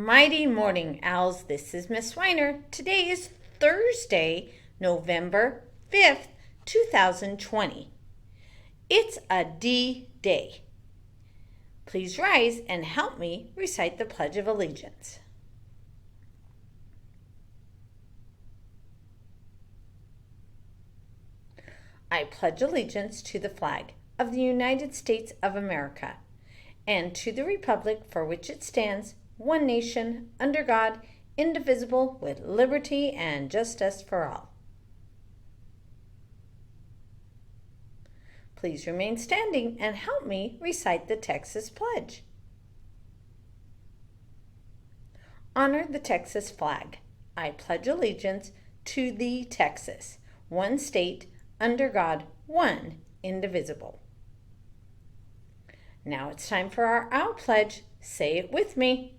Mighty Morning Owls, this is Miss Weiner. Today is Thursday, November 5th, 2020. It's a D day. Please rise and help me recite the Pledge of Allegiance. I pledge allegiance to the flag of the United States of America and to the republic for which it stands, one nation, under God, indivisible, with liberty and justice for all. Please remain standing and help me recite the Texas Pledge. Honor the Texas flag. I pledge allegiance to the Texas, one state, under God, one, indivisible. Now it's time for our Owl Pledge. Say it with me.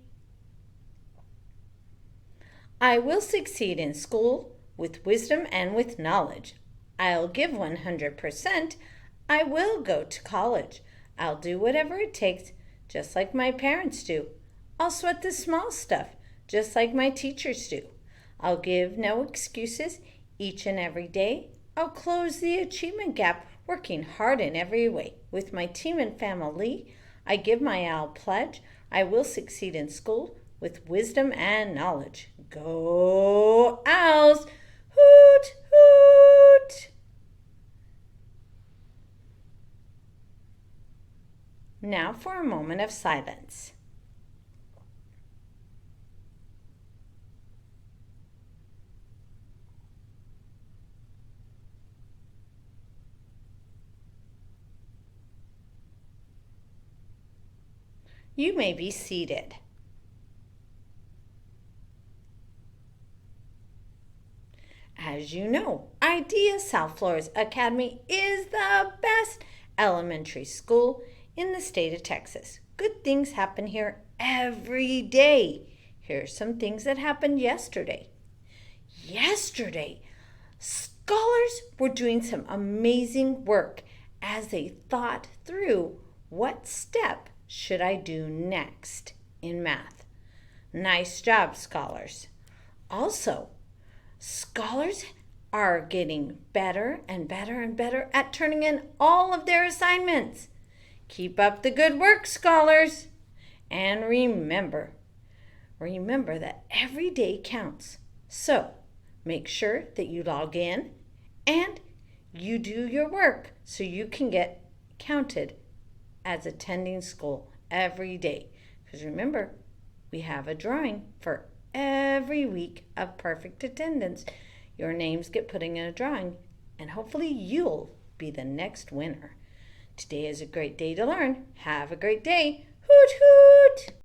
I will succeed in school with wisdom and with knowledge. I'll give 100%. I will go to college. I'll do whatever it takes, just like my parents do. I'll sweat the small stuff, just like my teachers do. I'll give no excuses each and every day. I'll close the achievement gap, working hard in every way. With my team and family, I give my Owl Pledge. I will succeed in school with wisdom and knowledge. Go Owls! Hoot, hoot! Now for a moment of silence. You may be seated. As you know, Idea South Flores Academy is the best elementary school in the state of Texas. Good things happen here every day. Here are some things that happened yesterday. Yesterday, scholars were doing some amazing work as they thought through what step should I do next in math. Nice job, scholars. Also, scholars are getting better and better and better at turning in all of their assignments. Keep up the good work, scholars. And remember that every day counts. So make sure that you log in and you do your work so you can get counted as attending school every day. Because remember, we have a drawing for every week of perfect attendance. Your names get put in a drawing, and hopefully you'll be the next winner. Today is a great day to learn. Have a great day. Hoot, hoot!